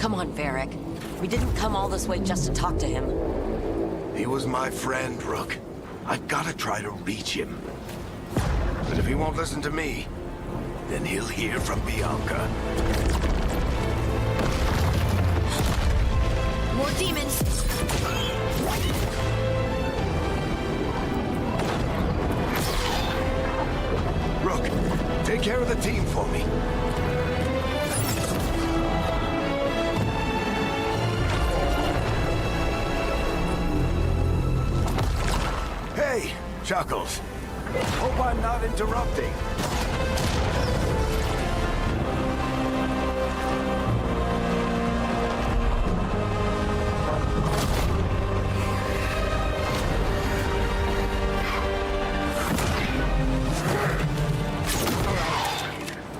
Come on, Varric. We didn't come all this way just to talk to him. He was my friend, Rook. I've gotta try to reach him. But if he won't listen to me, then he'll hear from Bianca. More demons! Rook, take care of the team for me. Hey, Chuckles. Hope I'm not interrupting.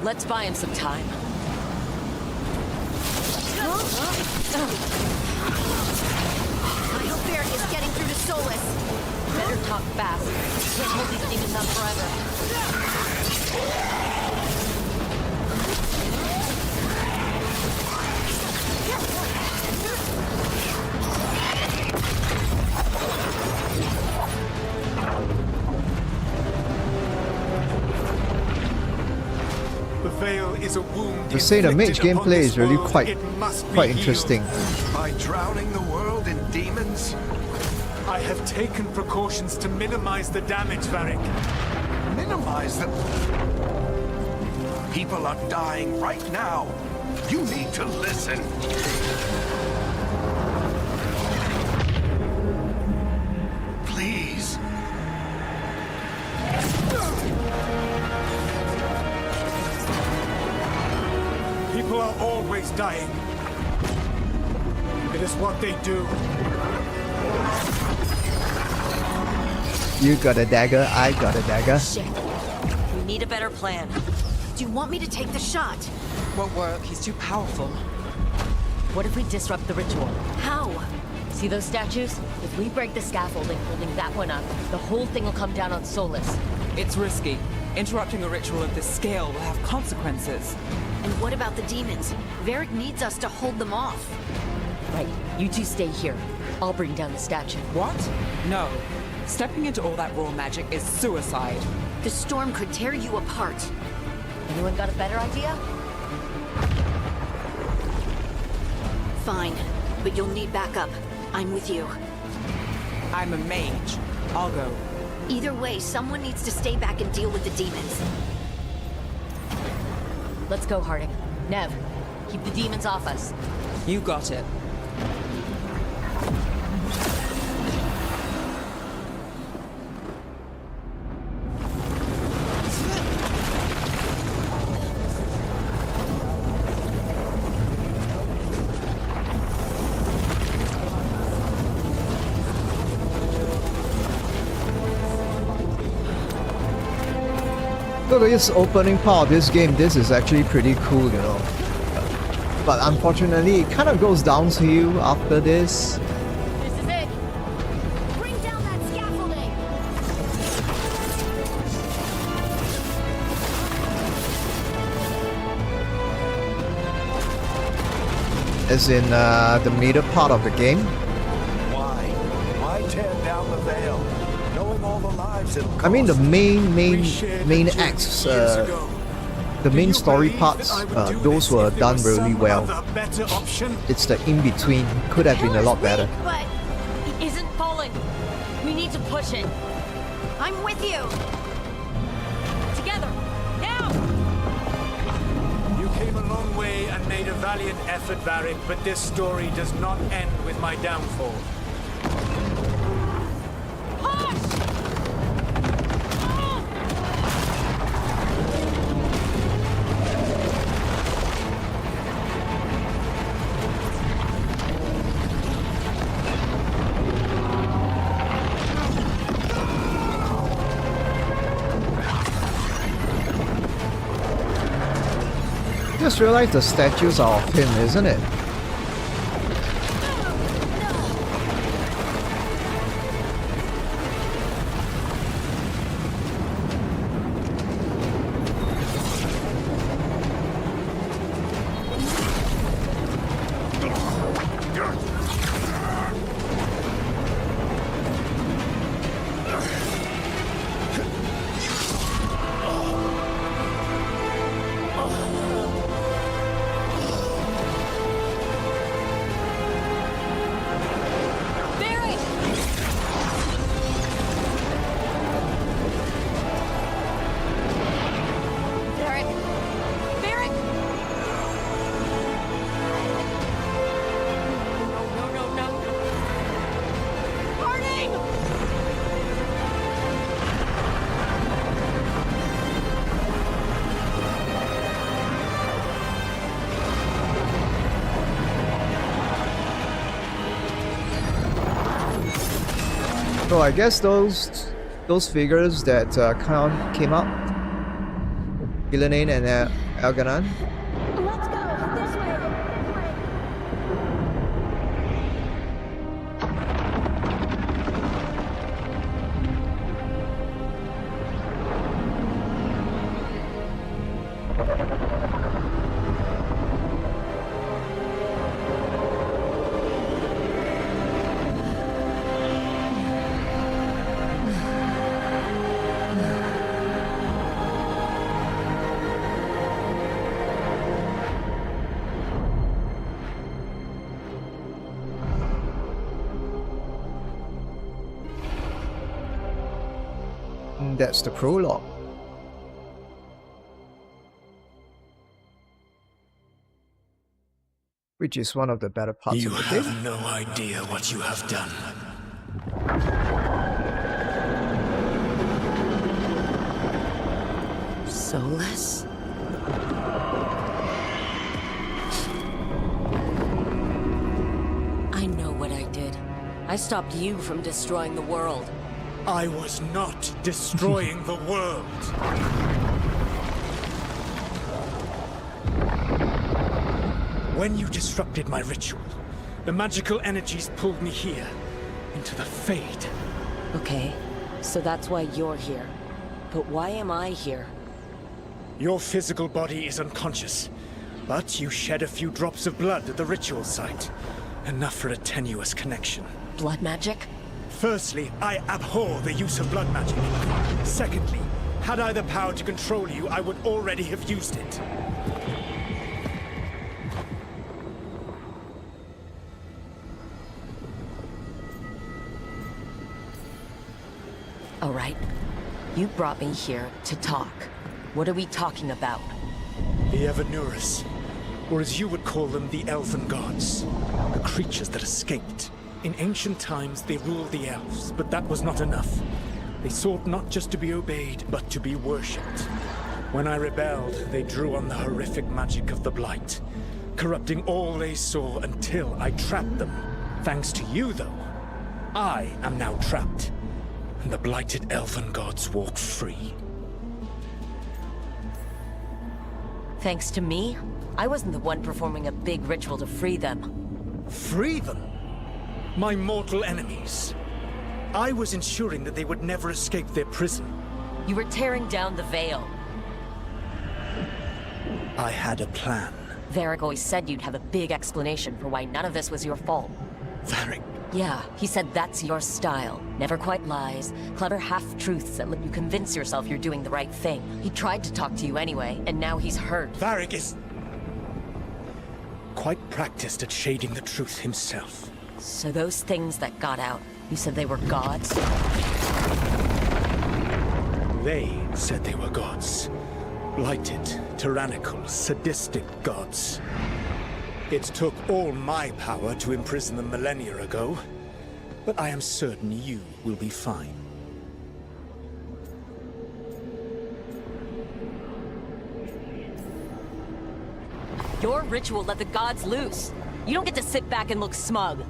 Let's buy him some time. I hope Varric is getting through to Solus. Better talk fast. Can't hold these demons up forever. The veil is a wound. To say the mage inflicted upon gameplay this is really world, quite it must be interesting. healed. By drowning the world in demons? I have taken precautions to minimize the damage, Varric. Minimize them. People are dying right now. You need to listen. Please. People are always dying. It is what they do. You got a dagger, I got a dagger. Shit. We need a better plan. Do you want me to take the shot? Won't work, he's too powerful. What if we disrupt the ritual? How? See those statues? If we break the scaffolding holding that one up, the whole thing will come down on Solus. It's risky. Interrupting a ritual of this scale will have consequences. And what about the demons? Varric needs us to hold them off. Right, you two stay here. I'll bring down the statue. What? No. Stepping into all that raw magic is suicide. The storm could tear you apart. Anyone got a better idea? Fine, but you'll need backup. I'm with you. I'm a mage. I'll go. Either way, someone needs to stay back and deal with the demons. Let's go, Harding. Nev, keep the demons off us. You got it. So this opening part of this game, this is actually pretty cool, you know. But unfortunately, it kind of goes downhill after this. This is it. Bring down that scaffolding. As in the middle part of the game. Why? Why tear down the veil? Knowing all the lives it'll cost. I mean the main shared main a dream acts, years ago. the Do main you story believe parts, that I would do those this were if there done was really some well. other better option? It's the in-between, could have been a lot better. Weak, but He isn't falling. We need to push it. I'm with you. Together. Now! You came a long way and made a valiant effort, Varric, but this story does not end with my downfall. Just realized the statues are of him, isn't it? So I guess those figures that came up, Gillenane and Elganan. Let's go. This way. And that's the prologue. Which is one of the better parts You of the game. have no idea what you have done. Soulless? I know what I did. I stopped you from destroying the world. I was not destroying the world. When you disrupted my ritual, the magical energies pulled me here, into the Fade. Okay, so that's why you're here. But why am I here? Your physical body is unconscious, but you shed a few drops of blood at the ritual site. Enough for a tenuous connection. Blood magic? Firstly, I abhor the use of blood magic. Secondly, had I the power to control you, I would already have used it. All right. You brought me here to talk. What are we talking about? The Evanuris, or as you would call them, the Elven Gods. The creatures that escaped. In ancient times, they ruled the elves, but that was not enough. They sought not just to be obeyed, but to be worshipped. When I rebelled, they drew on the horrific magic of the Blight, corrupting all they saw until I trapped them. Thanks to you, though, I am now trapped, and the blighted Elven Gods walk free. Thanks to me? I wasn't the one performing a big ritual to free them. Free them? My mortal enemies. I was ensuring that they would never escape their prison. You were tearing down the veil. I had a plan. Varric always said you'd have a big explanation for why none of this was your fault. Varric. Yeah, he said that's your style. Never quite lies, clever half-truths that let you convince yourself you're doing the right thing. He tried to talk to you anyway, and now he's hurt. Varric is quite practiced at shading the truth himself. So those things that got out, you said they were gods? They said they were gods. Blighted, tyrannical, sadistic gods. It took all my power to imprison them millennia ago, but I am certain you will be fine. Your ritual let the gods loose. You don't get to sit back and look smug.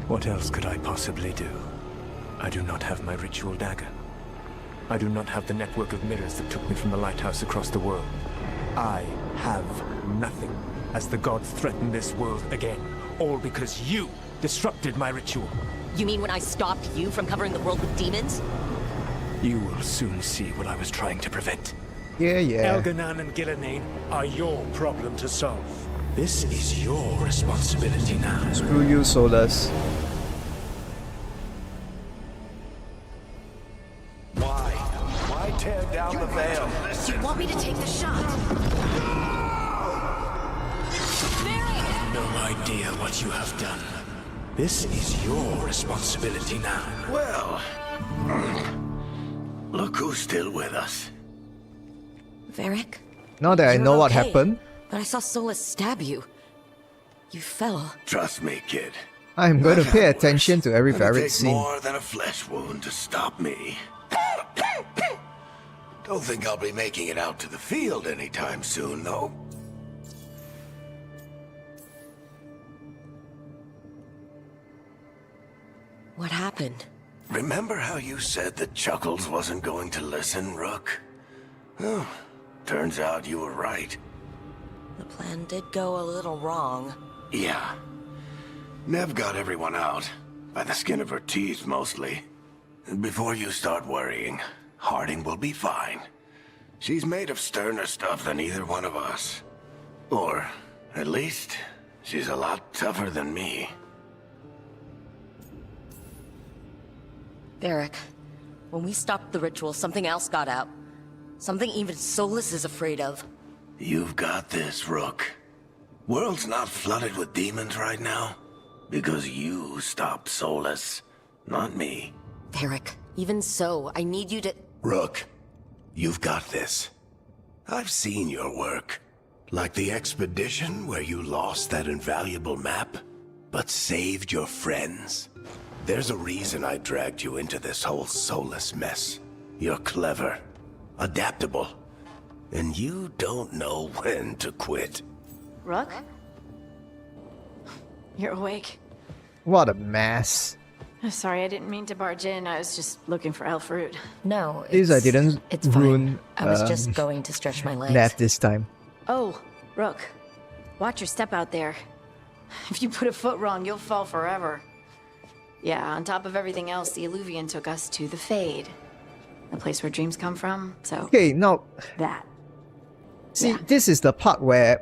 What else could I possibly do? I do not have my ritual dagger. I do not have the network of mirrors that took me from the lighthouse across the world. I have nothing, as the gods threaten this world again. All because you disrupted my ritual. You mean when I stopped you from covering the world with demons? You will soon see what I was trying to prevent. Yeah. Elganan and Gillenane are your problem to solve. This is your responsibility now. Screw you, Soulless. Why tear down the veil? Do you want me to take the shot? No idea what you have done. This is your responsibility now. Well, look who's still with us. Varric? Now that I You're know what okay, happened, But I saw Solus stab you. You fell. Trust me, kid. I'm going to pay attention to every It'll Varric take scene. more than a flesh wound to stop me. Don't think I'll be making it out to the field anytime soon, though. What happened? Remember how you said that Chuckles wasn't going to listen, Rook? Oh, turns out you were right. The plan did go a little wrong. Yeah. Nev got everyone out. By the skin of her teeth, mostly. Before you start worrying, Harding will be fine. She's made of sterner stuff than either one of us. Or, at least, she's a lot tougher than me. Varric, when we stopped the ritual, something else got out. Something even Solus is afraid of. You've got this, Rook. World's not flooded with demons right now. Because you stopped Solus, not me. Varric, even so, I need you to... Rook, you've got this. I've seen your work. Like the expedition where you lost that invaluable map, but saved your friends. There's a reason I dragged you into this whole Solus mess. You're clever, adaptable, and you don't know when to quit. Rook? You're awake. What a mess. Sorry, I didn't mean to barge in. I was just looking for elf fruit. No, At least I didn't it's fine. ruin I was just going to stretch my legs. Nat this time. Oh, Rook. Watch your step out there. If you put a foot wrong, you'll fall forever. Yeah, on top of everything else, the Illuvian took us to the Fade. The place where dreams come from, so... Okay, now, that. see, Yeah. this is the part where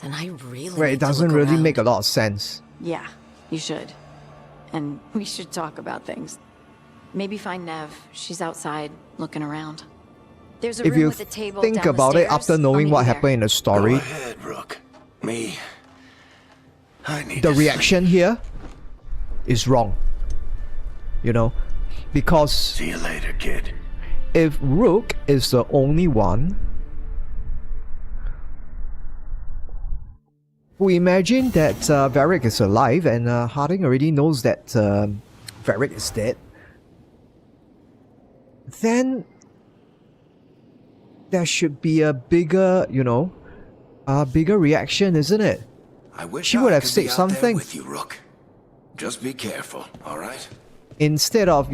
Then I really it need to doesn't look really around. make a lot of sense. Yeah, you should. And we should talk about things. Maybe find Nev. She's outside, looking around. There's a If room you with a table think down the about it stairs. after I'll knowing meet what you there. happened in the Go story, ahead, Rook. Me... I need the to reaction here is wrong. You know? Because See you later, kid. if Rook is the only one who imagine that Varric is alive and Harding already knows that Varric is dead, then there should be a bigger, a bigger reaction, isn't it? I wish She I would have could said be out something. there with you, Rook. Just be careful, all right? Instead of,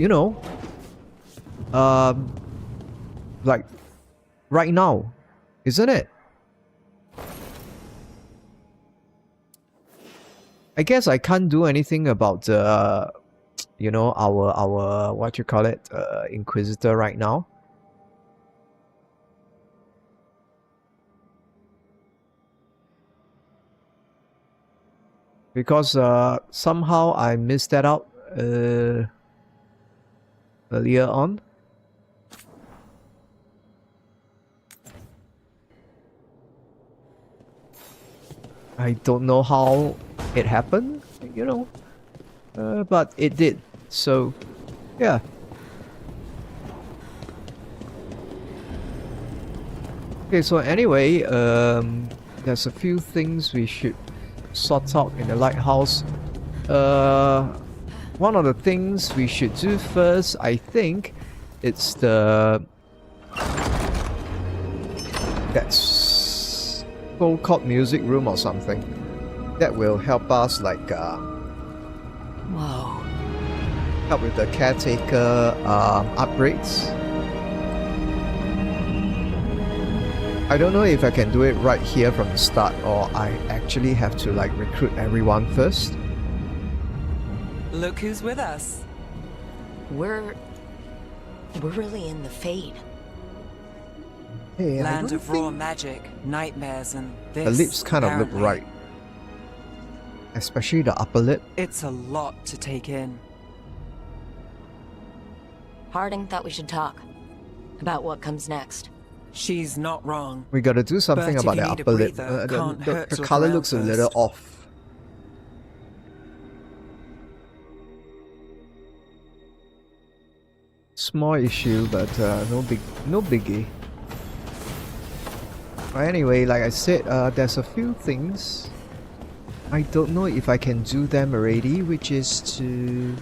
like right now, isn't it? I guess I can't do anything about our what you call it, Inquisitor right now. Because somehow I missed that out earlier on. I don't know how it happened, but it did. So, yeah. Okay, so anyway, there's a few things we should sort out in the lighthouse. One of the things we should do first, I think, it's that so-called music room or something that will help us, like, Whoa. help with the caretaker upgrades. I don't know if I can do it right here from the start, or I actually have to like recruit everyone first. Look who's with us. We're really in the Fade. Hey, I Land don't of raw think magic, nightmares, and this. the lips kind of look apparently. right. Especially the upper lip. It's a lot to take in. Harding thought we should talk about what comes next. She's not wrong. We gotta do something But if about you the need a upper lip. breather, can't hurt The to look color around looks a little first. off. Small issue, but no biggie. But anyway, like I said, there's a few things. I don't know if I can do them already, which is to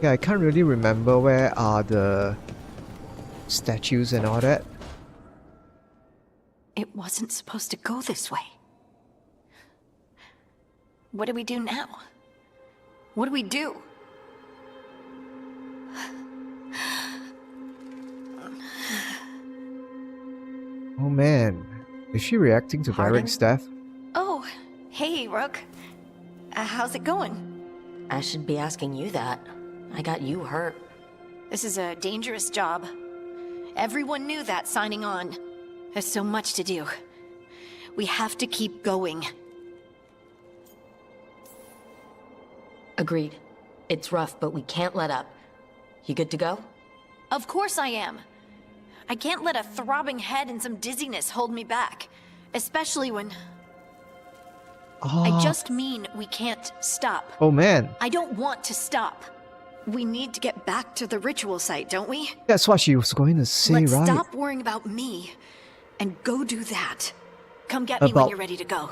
yeah, I can't really remember where are the statues and all that. It wasn't supposed to go this way. What do we do now? What do we do? Oh man, is she reacting to Pardon? Varric's death? Oh, hey, Rook. How's it going? I should be asking you that. I got you hurt. This is a dangerous job. Everyone knew that signing on. There's so much to do. We have to keep going. Agreed. It's rough, but we can't let up. You good to go? Of course I am. I can't let a throbbing head and some dizziness hold me back. Especially when... I just mean we can't stop. Oh man, I don't want to stop. We need to get back to the ritual site, don't we? that's what she was going to say, Let's right? stop worrying about me and go do that. Come get me when About- you're ready to go.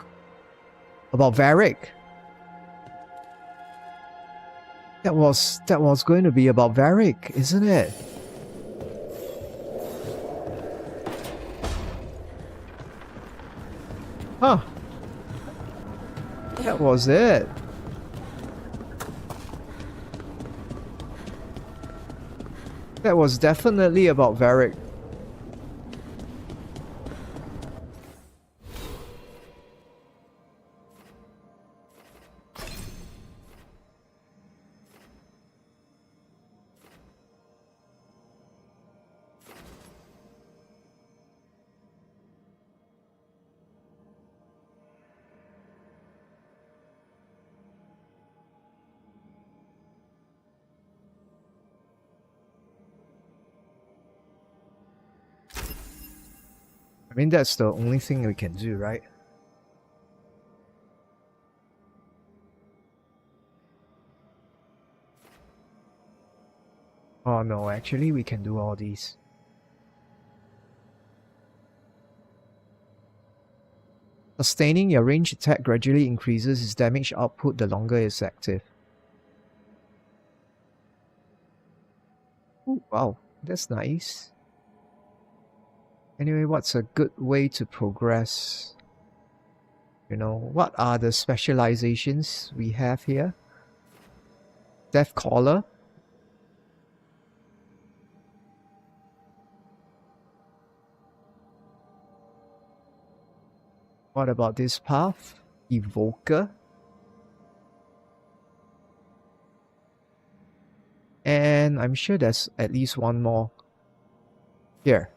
About Varric. That was going to be about Varric, isn't it? Huh. That was it. That was definitely about Varric. I mean, that's the only thing we can do, right? Oh no, actually we can do all these. Sustaining your range attack gradually increases its damage output the longer it's active. Ooh, wow, that's nice. Anyway, what's a good way to progress? You know, what are the specializations we have here? Death Caller. What about this path? Evoker. And I'm sure there's at least one more. Here.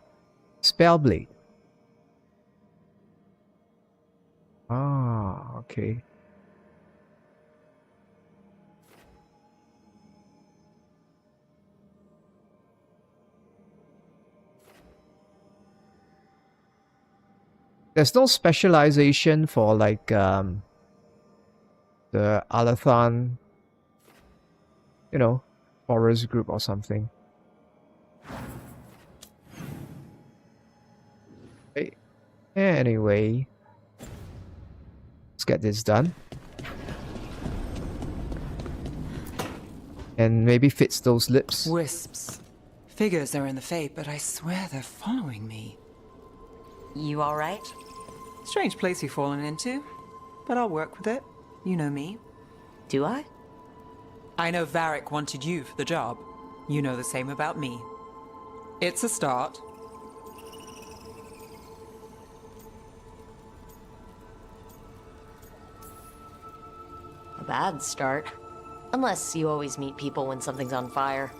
Spellblade. Ah, okay. There's no specialization for like the Alathan, you know, forest group or something. Okay. Anyway, let's get this done. And maybe fits those lips. Wisps. Figures are in the fate, but I swear they're following me. You alright? Strange place you've fallen into, but I'll work with it. You know me. Do I? I know Varric wanted you for the job. You know the same about me. It's a start. A bad start. Unless you always meet people when something's on fire.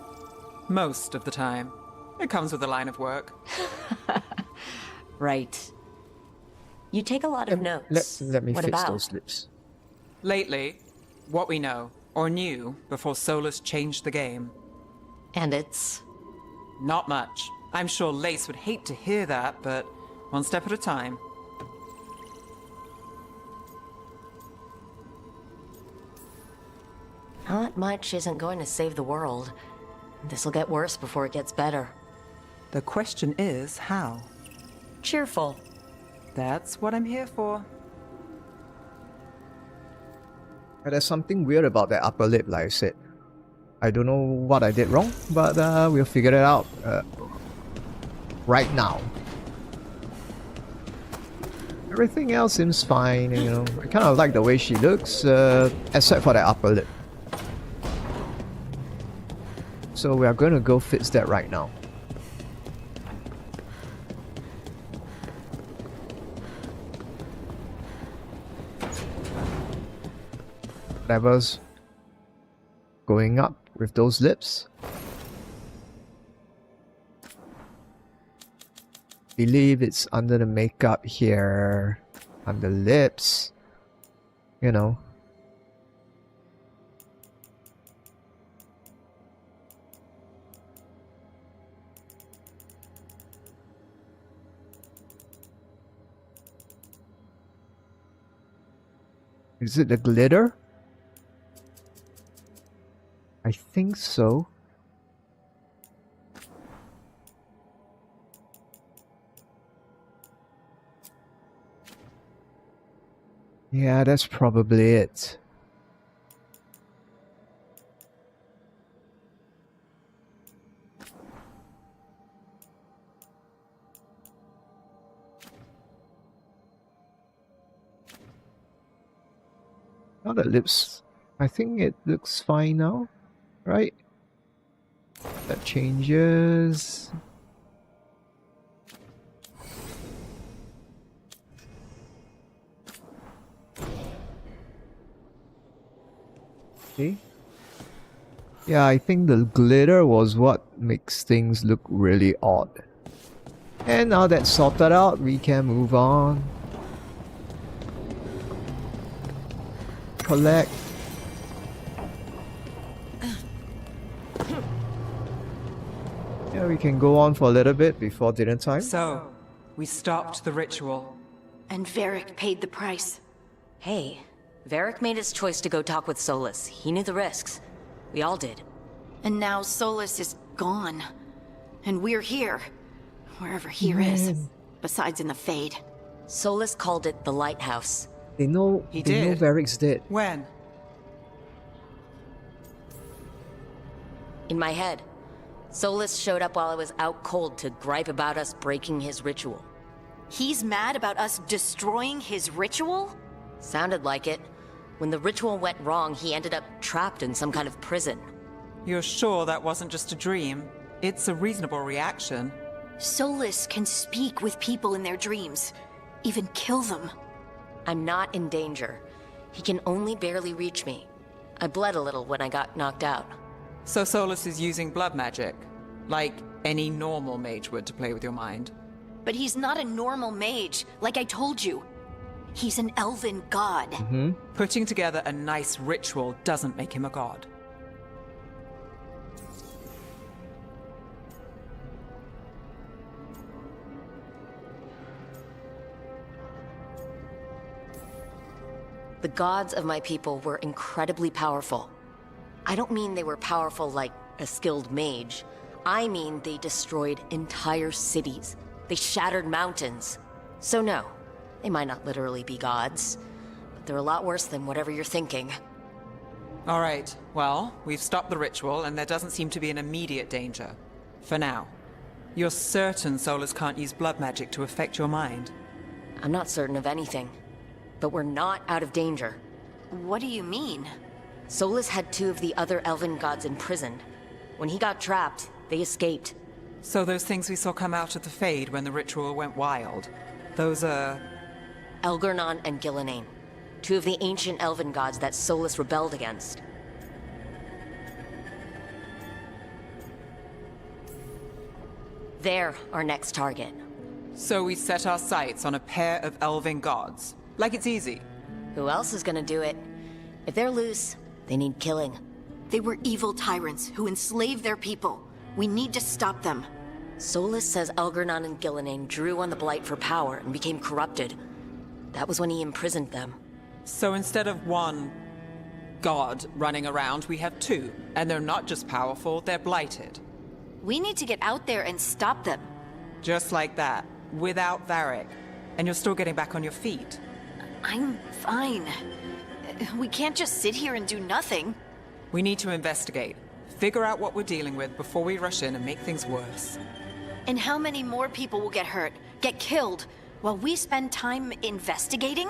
Most of the time. It comes with the line of work. Right. You take a lot of notes. Let me What fix about? those lips. Lately, what we know, or knew, before Solus changed the game. And it's... Not much. I'm sure Lace would hate to hear that, but one step at a time. Not much isn't going to save the world. This'll get worse before it gets better. The question is, how? Cheerful. That's what I'm here for. There's something weird about that upper lip, like I said. I don't know what I did wrong, but we'll figure it out right now. Everything else seems fine, you know. I kind of like the way she looks, except for that upper lip. So we are going to go fix that right now. Whatever's going up with those lips. Believe it's under the makeup here, under lips, you know. Is it the glitter? I think so. Yeah, that's probably it. Now the lips, I think it looks fine now, right? That changes. Okay. Yeah, I think the glitter was what makes things look really odd. And now that's sorted out, we can move on. Collect. Yeah, we can go on for a little bit before dinner time. So, we stopped the ritual. And Varric paid the price. Hey, Varric made his choice to go talk with Solus. He knew the risks. We all did. And now Solus is gone. And we're here. Wherever here is. Besides in the Fade. Solus called it the Lighthouse. They know He they know did. Varric's dead. When? In my head. Solus showed up while I was out cold to gripe about us breaking his ritual. He's mad about us destroying his ritual? Sounded like it. When the ritual went wrong, he ended up trapped in some kind of prison. You're sure that wasn't just a dream? It's a reasonable reaction. Solus can speak with people in their dreams. Even kill them. I'm not in danger. He can only barely reach me. I bled a little when I got knocked out. So Solus is using blood magic, like any normal mage would to play with your mind. But he's not a normal mage, like I told you. He's an elven god. Putting together a nice ritual doesn't make him a god. The gods of my people were incredibly powerful. I don't mean they were powerful like a skilled mage. I mean they destroyed entire cities. They shattered mountains. So no, they might not literally be gods, but they're a lot worse than whatever you're thinking. All right, well, we've stopped the ritual and there doesn't seem to be an immediate danger. For now. You're certain Solus can't use blood magic to affect your mind? I'm not certain of anything, but we're not out of danger. What do you mean? Solus had two of the other elven gods imprisoned. When he got trapped, they escaped. So those things we saw come out of the Fade when the ritual went wild, those are... Elgurnon and Gillenane, two of the ancient elven gods that Solus rebelled against. They're our next target. So we set our sights on a pair of elven gods. Like it's easy. Who else is gonna do it? If they're loose, they need killing. They were evil tyrants who enslaved their people. We need to stop them. Solus says Elgurnon and Gillenane drew on the Blight for power and became corrupted. That was when he imprisoned them. So instead of one god running around, we have two. And they're not just powerful, they're blighted. We need to get out there and stop them. Just like that, without Varric. And you're still getting back on your feet. I'm fine. We can't just sit here and do nothing. We need to investigate. Figure out what we're dealing with before we rush in and make things worse. And how many more people will get hurt, get killed, while we spend time investigating?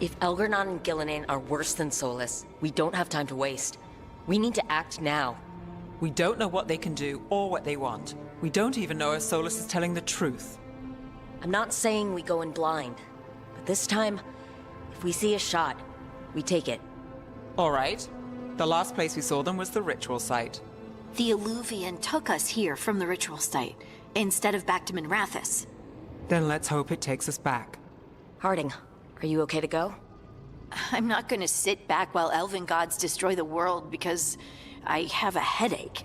If Elgar'nan and Gillinan are worse than Solus, we don't have time to waste. We need to act now. We don't know what they can do or what they want. We don't even know if Solus is telling the truth. I'm not saying we go in blind, but this time, if we see a shot, we take it. All right. The last place we saw them was the ritual site. The Illuvian took us here from the ritual site, instead of back to Minrathous. Then let's hope it takes us back. Harding, are you okay to go? I'm not gonna sit back while elven gods destroy the world because I have a headache.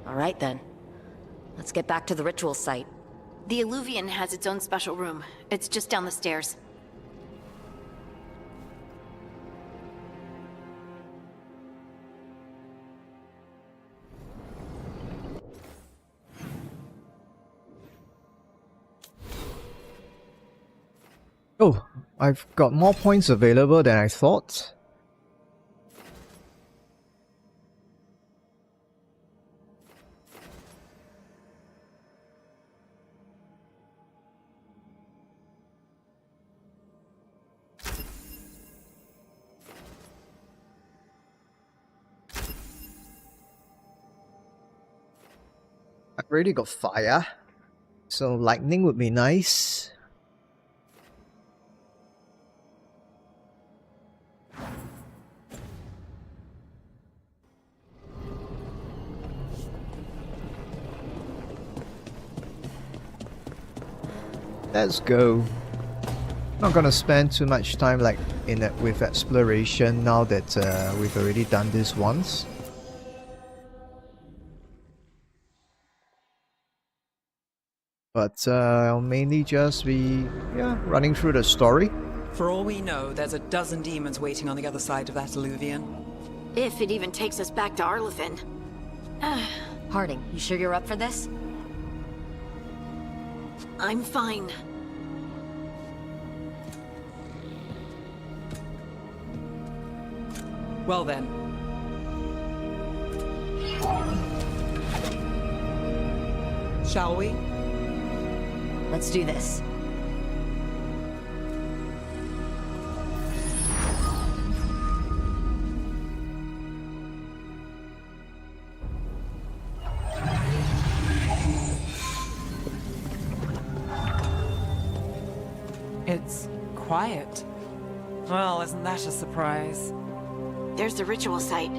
All right then. Let's get back to the ritual site. The Illuvian has its own special room. It's just down the stairs. Oh, I've got more points available than I thought. I've already got fire, so lightning would be nice. Let's go. Not gonna spend too much time like in it with exploration now that we've already done this once. But I'll mainly just be running through the story. For all we know, there's a dozen demons waiting on the other side of that Illuvian. If it even takes us back to Arlithin. Harding, you sure you're up for this? I'm fine. Well then. Shall we? Let's do this. It's quiet. Well, isn't that a surprise? There's the ritual site.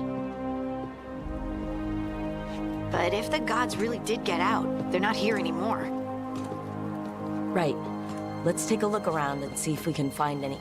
But if the gods really did get out, they're not here anymore. Right. Let's take a look around and see if we can find any.